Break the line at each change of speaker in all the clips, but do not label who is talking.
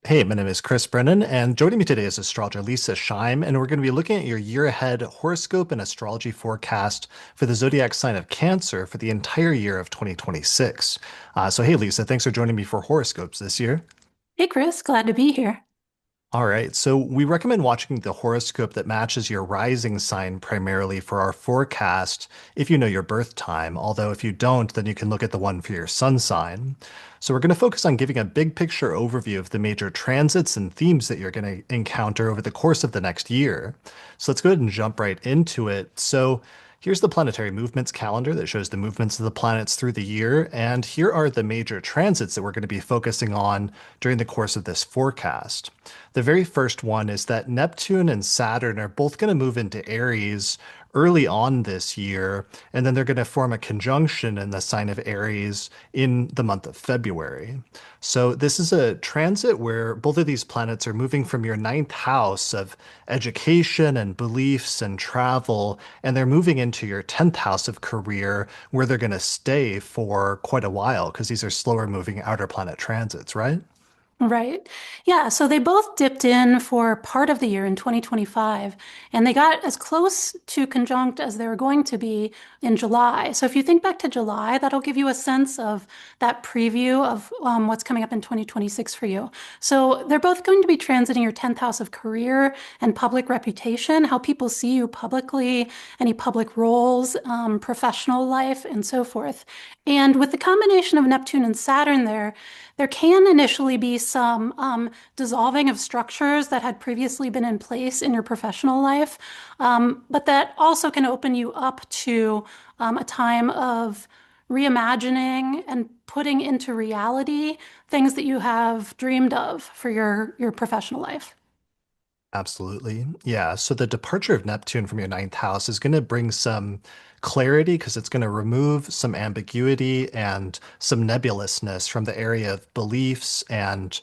Hey, my name is Chris Brennan, and joining me today is astrologer Leisa Schaim, and we're going to be looking at your year ahead horoscope and astrology forecast for the zodiac sign of Cancer for the entire year of 2026. Hey, Lisa, thanks for joining me for horoscopes this year.
Hey Chris, glad to be here.
All right, so we recommend watching the horoscope that matches your rising sign primarily for our forecast if you know your birth time. Although, if you don't, then you can look at the one for your sun sign. So, we're going to focus on giving a big picture overview of the major transits and themes that you're going to encounter over the course of the next year. So, let's go ahead and jump right into it. Here's the planetary movements calendar that shows the movements of the planets through the year. And here are the major transits that we're going to be focusing on during the course of this forecast. The very first one is that Neptune and Saturn are both going to move into Aries early on this year, and then they're going to form a conjunction in the sign of Aries in the month of February. So, this is a transit where both of these planets are moving from your ninth house of education and beliefs and travel, and they're moving into your 10th house of career, where they're going to stay for quite a while because these are slower moving outer planet transits, right?
Right. Yeah, so they both dipped in for part of the year in 2025, and they got as close to conjunct as they were going to be in July. So if you think back to July, that'll give you a sense of that preview of what's coming up in 2026 for you. So they're both going to be transiting your 10th house of career and public reputation, how people see you publicly, any public roles, professional life, and so forth. And with the combination of Neptune and Saturn there can initially be some dissolving of structures that had previously been in place in your professional life, but that also can open you up to a time of reimagining and putting into reality things that you have dreamed of for your professional life.
Absolutely. Yeah. So the departure of Neptune from your ninth house is going to bring some clarity because it's going to remove some ambiguity and some nebulousness from the area of beliefs and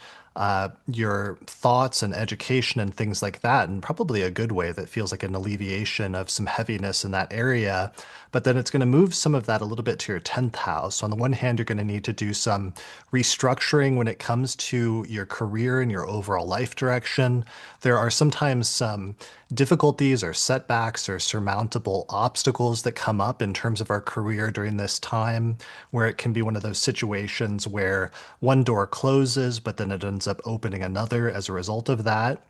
your thoughts and education and things like that, and probably a good way that feels like an alleviation of some heaviness in that area. But then it's going to move some of that a little bit to your 10th house. So on the one hand, you're going to need to do some restructuring when it comes to your career and your overall life direction. There are sometimes some difficulties or setbacks or surmountable obstacles that come up in terms of our career during this time, where it can be one of those situations where one door closes, but then it ends up opening another as a result of that.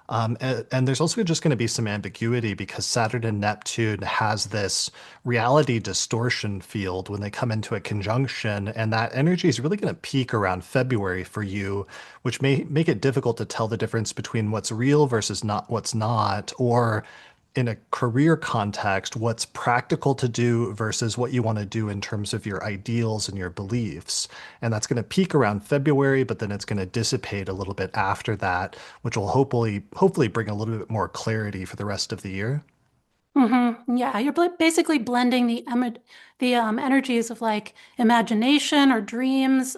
And there's also just going to be some ambiguity because Saturn and Neptune has this reality distortion field when they come into a conjunction, and that energy is really going to peak around February for you, which may make it difficult to tell the difference between what's real versus not what's not, or in a career context, what's practical to do versus what you want to do in terms of your ideals and your beliefs. And that's going to peak around February, but then it's going to dissipate a little bit after that, which will hopefully bring a little bit more clarity for the rest of the year.
Yeah, you're basically blending the energies of like imagination or dreams,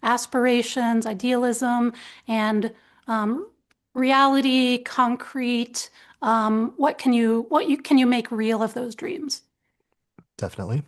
aspirations, idealism, and um, reality, concrete. What can you make real of those dreams?
Definitely.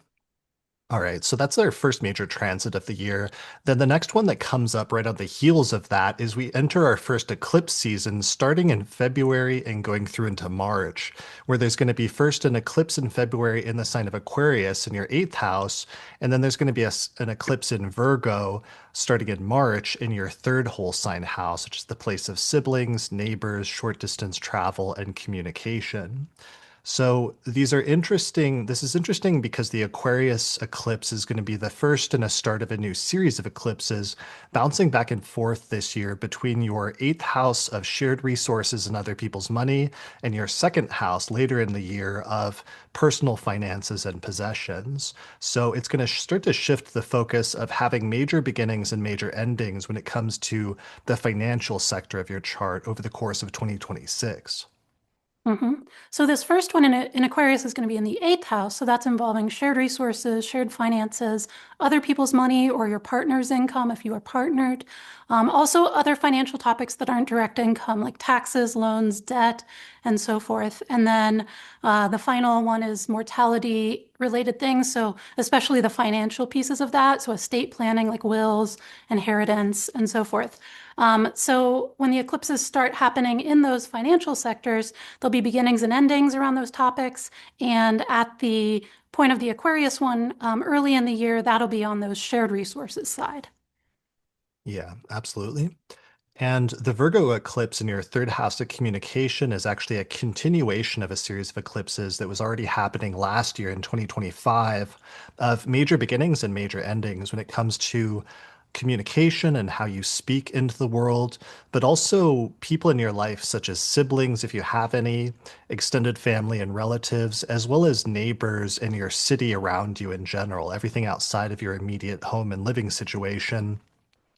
All right, so that's our first major transit of the year. Then the next one that comes up right on the heels of that is we enter our first eclipse season starting in February and going through into March, where there's going to be first an eclipse in February in the sign of Aquarius in your eighth house, and then there's going to be an eclipse in Virgo starting in March in your third whole sign house, which is the place of siblings, neighbors, short distance travel, and communication. So these are interesting. This is interesting because the Aquarius eclipse is going to be the first and a start of a new series of eclipses, bouncing back and forth this year between your eighth house of shared resources and other people's money and your second house later in the year of personal finances and possessions. So it's going to start to shift the focus of having major beginnings and major endings when it comes to the financial sector of your chart over the course of 2026.
hmm So this first one in Aquarius is going to be in the eighth house. So that's involving shared resources, shared finances, other people's money, or your partner's income if you are partnered. Also, other financial topics that aren't direct income, like taxes, loans, debt, and so forth. And then the final one is mortality, related things. So especially the financial pieces of that. So estate planning, like wills, inheritance, and so forth. So when the eclipses start happening in those financial sectors, there'll be beginnings and endings around those topics. And at the point of the Aquarius one, early in the year, that'll be on those shared resources side.
Yeah, absolutely. And the Virgo eclipse in your third house of communication is actually a continuation of a series of eclipses that was already happening last year in 2025 of major beginnings and major endings when it comes to communication and how you speak into the world, but also people in your life, such as siblings, if you have any, extended family and relatives, as well as neighbors in your city around you in general, everything outside of your immediate home and living situation.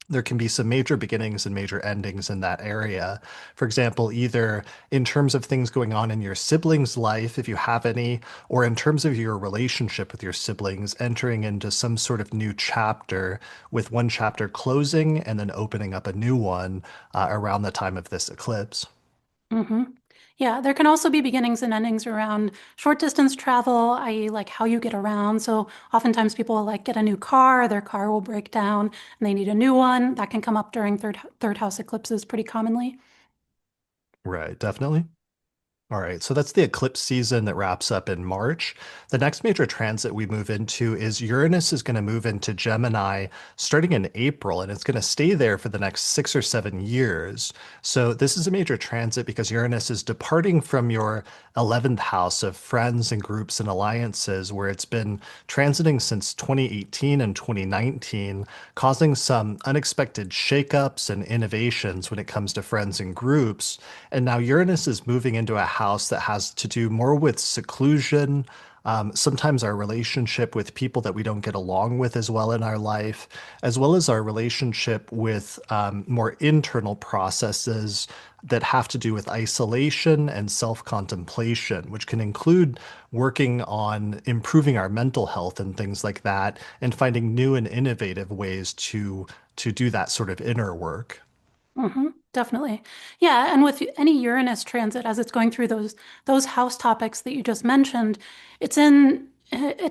There can be some major beginnings and major endings in that area. For example, either in terms of things going on in your siblings' life, if you have any, or in terms of your relationship with your siblings, entering into some sort of new chapter, with one chapter closing and then opening up a new one around the time of this eclipse.
hmm Yeah, there can also be beginnings and endings around short distance travel, i.e., like how you get around. So oftentimes people will like get a new car, their car will break down, and they need a new one. That can come up during third house eclipses pretty commonly.
Right, definitely. All right, so that's the eclipse season that wraps up in March. The next major transit we move into is Uranus is going to move into Gemini starting in April, and it's going to stay there for the next 6 or 7 years. So this is a major transit because Uranus is departing from your 11th house of friends and groups and alliances, where it's been transiting since 2018 and 2019, causing some unexpected shakeups and innovations when it comes to friends and groups. And now Uranus is moving into a house that has to do more with seclusion, sometimes our relationship with people that we don't get along with as well in our life, as well as our relationship with more internal processes that have to do with isolation and self-contemplation, which can include working on improving our mental health and things like that, and finding new and innovative ways to do that sort of inner work.
Definitely. Yeah, and with any Uranus transit as it's going through those house topics that you just mentioned, it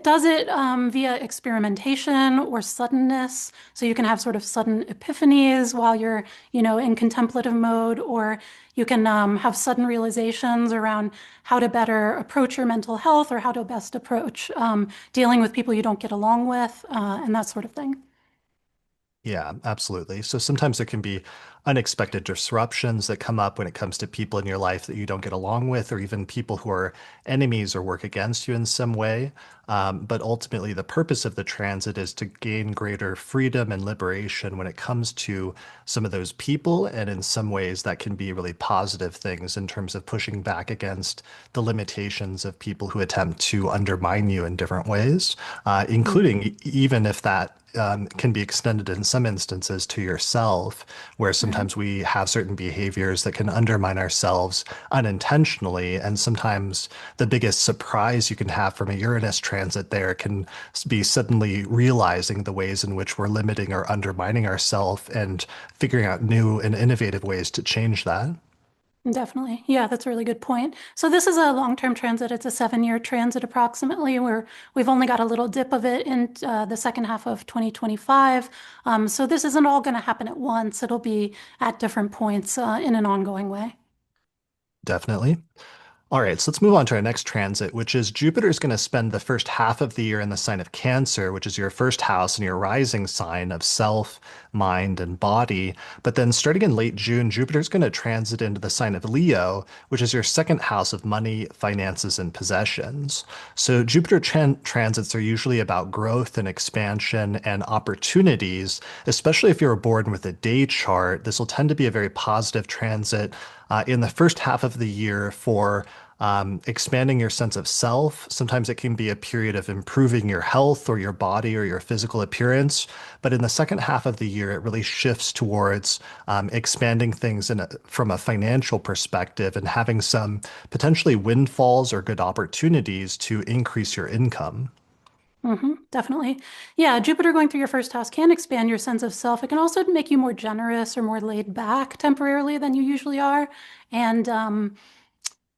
does it via experimentation or suddenness. So you can have sort of sudden epiphanies while you're, in contemplative mode, or you can have sudden realizations around how to better approach your mental health or how to best approach dealing with people you don't get along with, and that sort of thing.
Yeah, absolutely. So sometimes there can be unexpected disruptions that come up when it comes to people in your life that you don't get along with, or even people who are enemies or work against you in some way. But ultimately, the purpose of the transit is to gain greater freedom and liberation when it comes to some of those people. And in some ways, that can be really positive things in terms of pushing back against the limitations of people who attempt to undermine you in different ways, including even if that can be extended in some instances to yourself, where
Right.
sometimes we have certain behaviors that can undermine ourselves unintentionally. And sometimes the biggest surprise you can have from a Uranus transit there can be suddenly realizing the ways in which we're limiting or undermining ourselves and figuring out new and innovative ways to change that.
Definitely. Yeah, that's a really good point. So this is a long-term transit. It's a 7-year transit approximately, where we've only got a little dip of it in the second half of 2025. So this isn't all going to happen at once. It'll be at different points in an ongoing way.
Definitely. All right, so let's move on to our next transit, which is Jupiter is going to spend the first half of the year in the sign of Cancer, which is your first house and your rising sign of self, mind, and body. But then starting in late June, Jupiter is going to transit into the sign of Leo, which is your second house of money, finances, and possessions. So Jupiter transits are usually about growth and expansion and opportunities, especially if you're born with a day chart. This will tend to be a very positive transit in the first half of the year for expanding your sense of self. Sometimes it can be a period of improving your health or your body or your physical appearance. But in the second half of the year, it really shifts towards expanding things from a financial perspective and having some potentially windfalls or good opportunities to increase your income.
Definitely. Yeah, Jupiter going through your first house can expand your sense of self. It can also make you more generous or more laid back temporarily than you usually are. And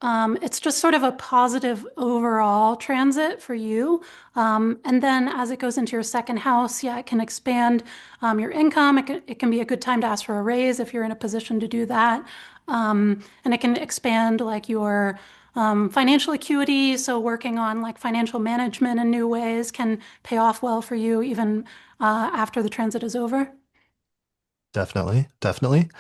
It's just sort of a positive overall transit for you. And then as it goes into your second house, yeah, it can expand your income. It can be a good time to ask for a raise if you're in a position to do that. And it can expand like your financial acuity. So working on like financial management in new ways can pay off well for you even after the transit is over.
Definitely, definitely.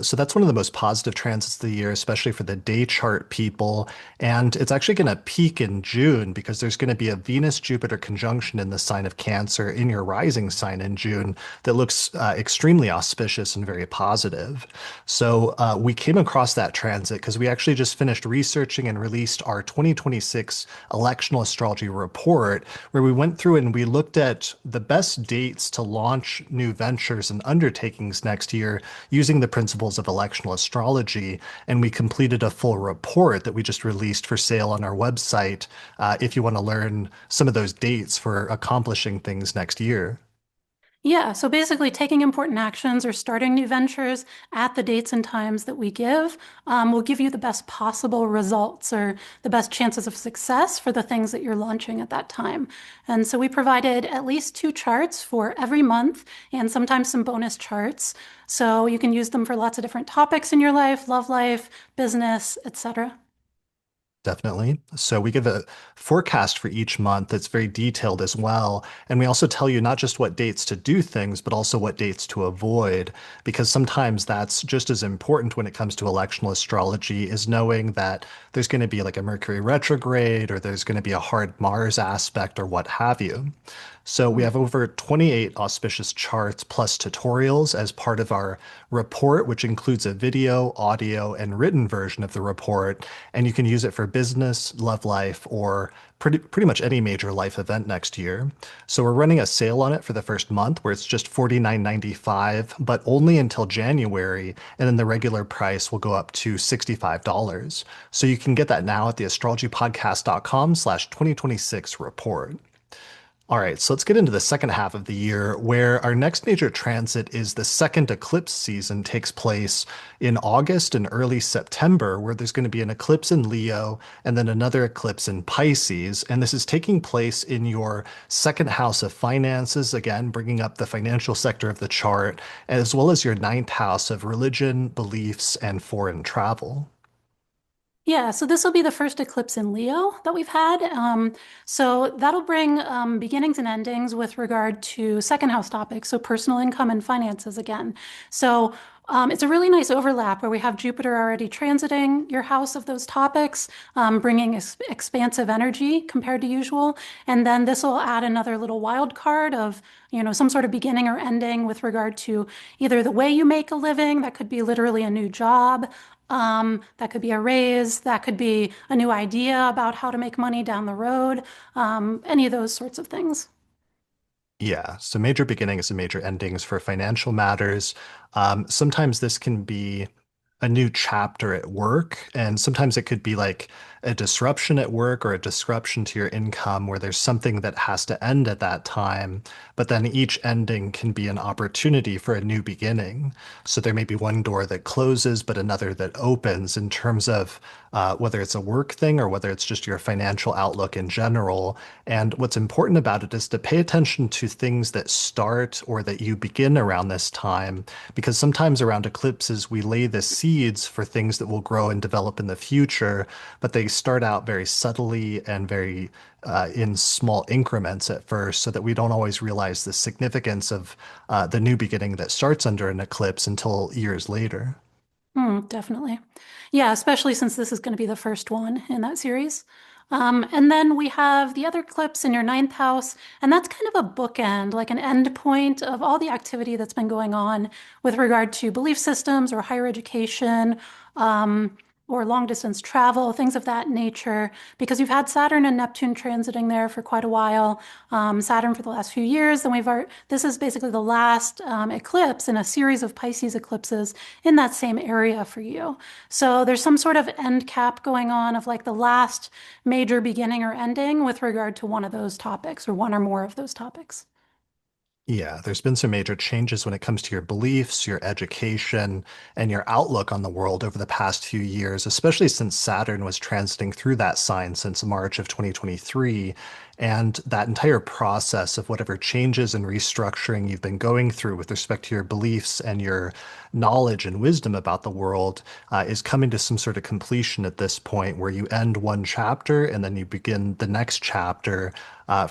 So that's one of the most positive transits of the year, especially for the day chart people. And it's actually going to peak in June because there's going to be a Venus-Jupiter conjunction in the sign of Cancer in your rising sign in June that looks extremely auspicious and very positive. So we came across that transit because we actually just finished researching and released our 2026 electional astrology report, where we went through and we looked at the best dates to launch new ventures and undertakings next year using the principles of electional astrology. And we completed a full report that we just released for sale on our website if you want to learn some of those dates for accomplishing things next year.
Yeah, so basically taking important actions or starting new ventures at the dates and times that we give will give you the best possible results or the best chances of success for the things that you're launching at that time. And so we provided at least two charts for every month and sometimes some bonus charts. So you can use them for lots of different topics in your life, business, etc.
Definitely. So we give a forecast for each month that's very detailed as well. And we also tell you not just what dates to do things, but also what dates to avoid, because sometimes that's just as important when it comes to electional astrology is knowing that there's going to be like a Mercury retrograde or there's going to be a hard Mars aspect or what have you. So we have over 28 auspicious charts plus tutorials as part of our report, which includes a video, audio, and written version of the report. And you can use it for business, love life, or pretty much any major life event next year. So we're running a sale on it for the first month where it's just $49.95, but only until January. And then the regular price will go up to $65. So you can get that now at theastrologypodcast.com/2026 report. All right, so let's get into the second half of the year where our next major transit is the second eclipse season takes place in August and early September, where there's going to be an eclipse in Leo and then another eclipse in Pisces. And this is taking place in your second house of finances, again, bringing up the financial sector of the chart, as well as your ninth house of religion, beliefs, and foreign travel.
Yeah, so this will be the first eclipse in Leo that we've had. So that'll bring beginnings and endings with regard to second house topics, so personal income and finances again. So it's a really nice overlap where we have Jupiter already transiting your house of those topics, bringing expansive energy compared to usual. And then this will add another little wild card of, some sort of beginning or ending with regard to either the way you make a living, that could be literally a new job. That could be a raise, that could be a new idea about how to make money down the road, any of those sorts of things.
Yeah, so major beginnings and major endings for financial matters. Sometimes this can be a new chapter at work, and sometimes it could be like a disruption at work or a disruption to your income where there's something that has to end at that time, but then each ending can be an opportunity for a new beginning. So there may be one door that closes, but another that opens in terms of whether it's a work thing or whether it's just your financial outlook in general. And what's important about it is to pay attention to things that start or that you begin around this time, because sometimes around eclipses, we lay the seeds for things that will grow and develop in the future, but they start out very subtly and very in small increments at first, so that we don't always realize the significance of the new beginning that starts under an eclipse until years later.
Definitely. Yeah, especially since this is going to be the first one in that series. And then we have the other eclipse in your ninth house, and that's kind of a bookend, like an end point of all the activity that's been going on with regard to belief systems or higher education, or long distance travel, things of that nature, because you've had Saturn and Neptune transiting there for quite a while. Saturn for the last few years, then this is basically the last eclipse in a series of Pisces eclipses in that same area for you. So there's some sort of end cap going on of like the last major beginning or ending with regard to one of those topics or one or more of those topics.
Yeah, there's been some major changes when it comes to your beliefs, your education, and your outlook on the world over the past few years, especially since Saturn was transiting through that sign since March of 2023. And that entire process of whatever changes and restructuring you've been going through with respect to your beliefs and your knowledge and wisdom about the world is coming to some sort of completion at this point where you end one chapter and then you begin the next chapter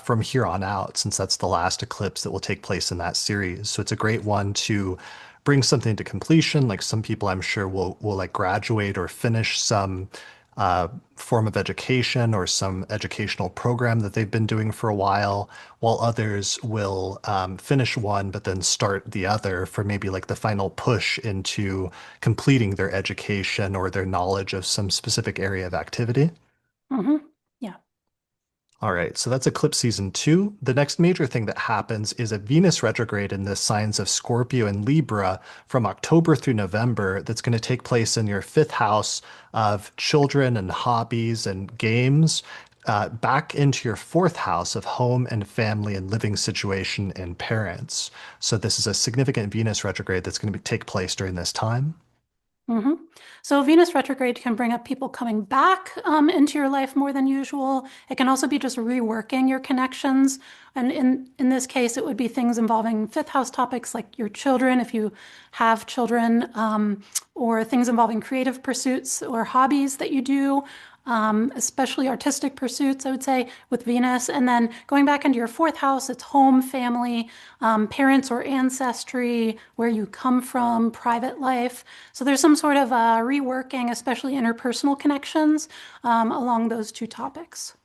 from here on out, since that's the last eclipse that will take place in that series. So it's a great one to bring something to completion. Like some people, I'm sure will like graduate or finish some form of education or some educational program that they've been doing for a while others will finish one but then start the other for maybe like the final push into completing their education or their knowledge of some specific area of activity.
Hmm. Yeah.
All right, so that's eclipse season two. The next major thing that happens is a Venus retrograde in the signs of Scorpio and Libra from October through November that's going to take place in your fifth house of children and hobbies and games, back into your fourth house of home and family and living situation and parents. So this is a significant Venus retrograde that's going to take place during this time.
Hmm. So Venus retrograde can bring up people coming back into your life more than usual. It can also be just reworking your connections. And in this case, it would be things involving fifth house topics like your children, if you have children, or things involving creative pursuits or hobbies that you do, especially artistic pursuits, I would say, with Venus. And then going back into your fourth house, it's home, family, parents or ancestry, where you come from, private life. So there's some sort of reworking, especially interpersonal connections, along those two topics.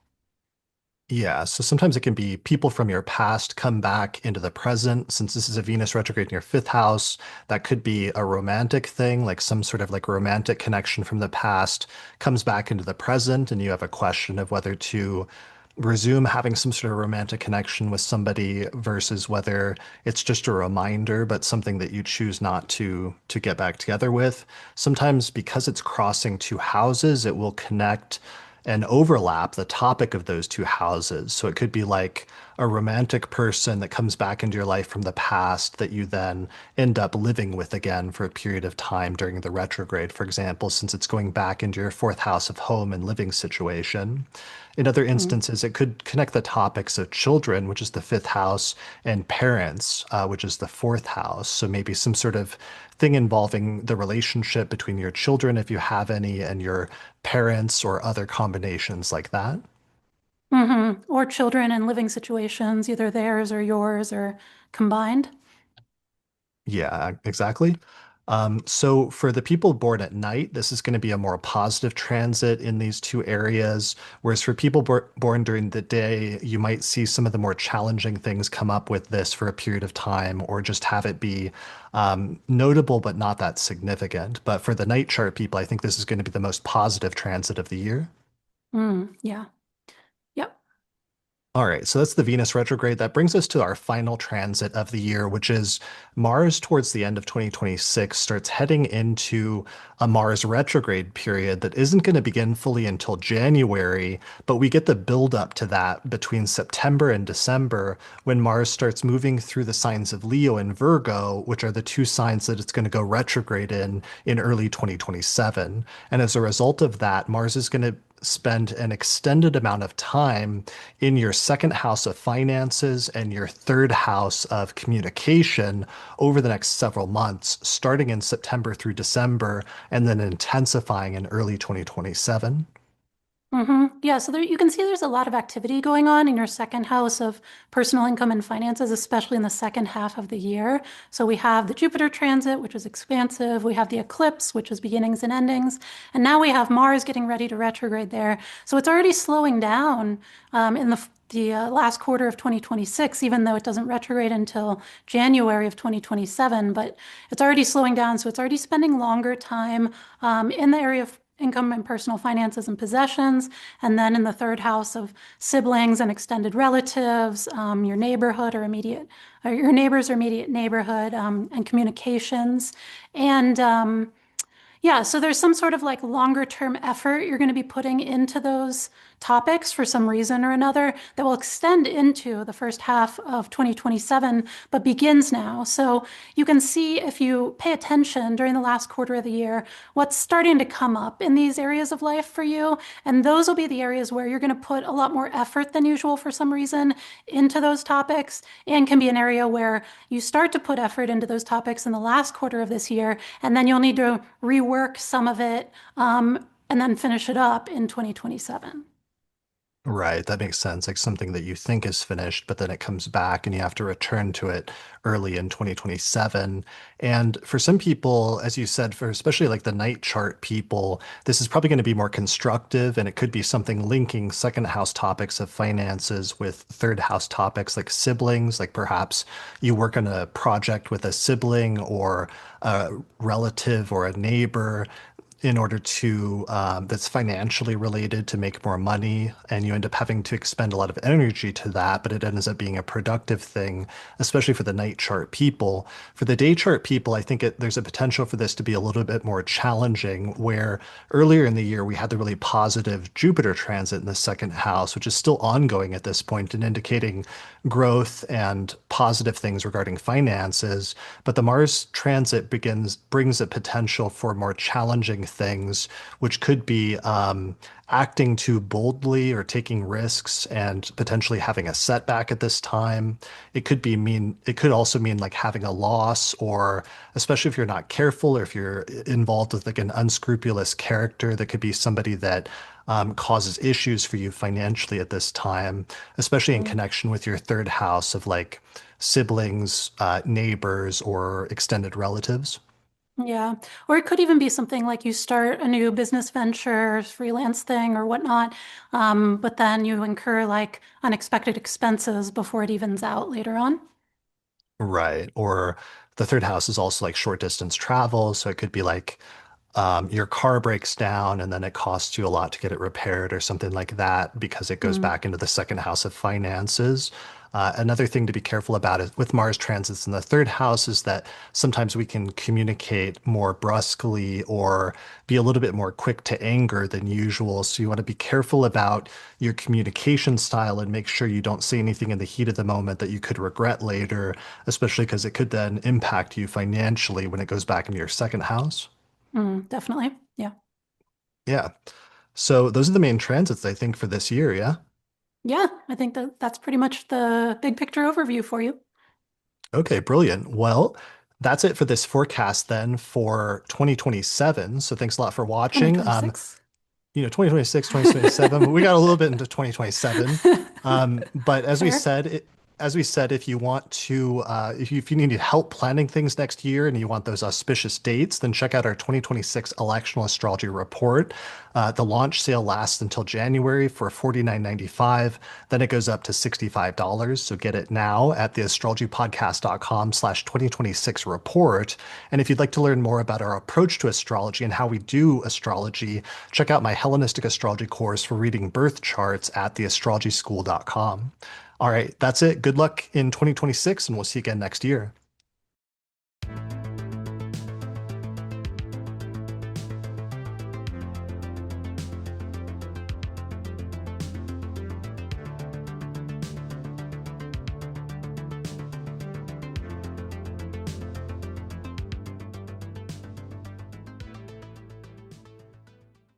Yeah, so sometimes it can be people from your past come back into the present. Since this is a Venus retrograde in your fifth house, that could be a romantic thing, like some sort of like romantic connection from the past comes back into the present, and you have a question of whether to resume having some sort of romantic connection with somebody versus whether it's just a reminder, but something that you choose not to get back together with. Sometimes because it's crossing two houses, it will connect and overlap the topic of those two houses. So it could be like a romantic person that comes back into your life from the past that you then end up living with again for a period of time during the retrograde, for example, since it's going back into your fourth house of home and living situation. In other
Mm.
instances, it could connect the topics of children, which is the fifth house, and parents, which is the fourth house. So maybe some sort of thing involving the relationship between your children, if you have any, and your parents, or other combinations like that.
Hmm. Or children in living situations, either theirs or yours or combined.
Yeah, exactly. So for the people born at night, this is going to be a more positive transit in these two areas. Whereas for people born during the day, you might see some of the more challenging things come up with this for a period of time, or just have it be notable but not that significant. But for the night chart people, I think this is going to be the most positive transit of the year.
Mm, yeah. Yep.
All right, so that's the Venus retrograde. That brings us to our final transit of the year, which is Mars towards the end of 2026 starts heading into a Mars retrograde period that isn't going to begin fully until January, but we get the build up to that between September and December when Mars starts moving through the signs of Leo and Virgo, which are the two signs that it's going to go retrograde in early 2027. And as a result of that, Mars is going to spend an extended amount of time in your second house of finances and your third house of communication over the next several months, starting in September through December, and then intensifying in early 2027.
Hmm. Yeah, so there, you can see there's a lot of activity going on in your second house of personal income and finances, especially in the second half of the year. So we have the Jupiter transit, which is expansive. We have the eclipse, which is beginnings and endings. And now we have Mars getting ready to retrograde there. So it's already slowing down in the last quarter of 2026, even though it doesn't retrograde until January of 2027. But it's already slowing down. So it's already spending longer time in the area of income and personal finances and possessions, and then in the third house of siblings and extended relatives, your neighborhood or immediate, or your neighbors or immediate neighborhood, and communications. And Yeah, so there's some sort of like longer term effort you're going to be putting into those topics for some reason or another that will extend into the first half of 2027, but begins now. So you can see if you pay attention during the last quarter of the year, what's starting to come up in these areas of life for you. And those will be the areas where you're going to put a lot more effort than usual for some reason into those topics, and can be an area where you start to put effort into those topics in the last quarter of this year, and then you'll need to rework some of it, and then finish it up in 2027.
Right, that makes sense. Like something that you think is finished, but then it comes back and you have to return to it early in 2027. And for some people, as you said, for especially like the night chart people, this is probably going to be more constructive and it could be something linking second house topics of finances with third house topics like siblings, like perhaps you work on a project with a sibling or a relative or a neighbor in order to that's financially related to make more money and you end up having to expend a lot of energy to that, but it ends up being a productive thing, especially for the night chart people. For the day chart people, I think there's a potential for this to be a little bit more challenging, where earlier in the year we had the really positive Jupiter transit in the second house, which is still ongoing at this point and indicating growth and positive things regarding finances. But the Mars transit brings a potential for more challenging things, which could be acting too boldly or taking risks and potentially having a setback at this time. It could also mean like having a loss, or especially if you're not careful or if you're involved with like an unscrupulous character, that could be somebody that causes issues for you financially at this time, especially in
Mm.
connection with your third house of like siblings, neighbors, or extended relatives.
Yeah. Or it could even be something like you start a new business venture, freelance thing, or whatnot, but then you incur like unexpected expenses before it evens out later on.
Right. Or the third house is also like short distance travel. So it could be like your car breaks down and then it costs you a lot to get it repaired or something like that because it goes
Mm.
back into the second house of finances. Another thing to be careful about is with Mars transits in the third house is that sometimes we can communicate more brusquely or be a little bit more quick to anger than usual. So you want to be careful about your communication style and make sure you don't say anything in the heat of the moment that you could regret later, especially because it could then impact you financially when it goes back into your second house.
Mm, definitely. Yeah.
Yeah. So those are the main transits, I think, for this year. Yeah.
Yeah. I think that that's pretty much the big picture overview for you.
Okay, brilliant. Well, that's it for this forecast then for 2027. So thanks a lot for watching.
2026.
2026, 2027. We got a little bit into 2027. But
Fair.
as we said, if you want to, if you need help planning things next year and you want those auspicious dates, then check out our 2026 Electional Astrology Report. The launch sale lasts until January for $49.95. Then it goes up to $65. So get it now at theastrologypodcast.com/2026 report. And if you'd like to learn more about our approach to astrology and how we do astrology, check out my Hellenistic astrology course for reading birth charts at theastrologyschool.com. All right, that's it. Good luck in 2026, and we'll see you again next year.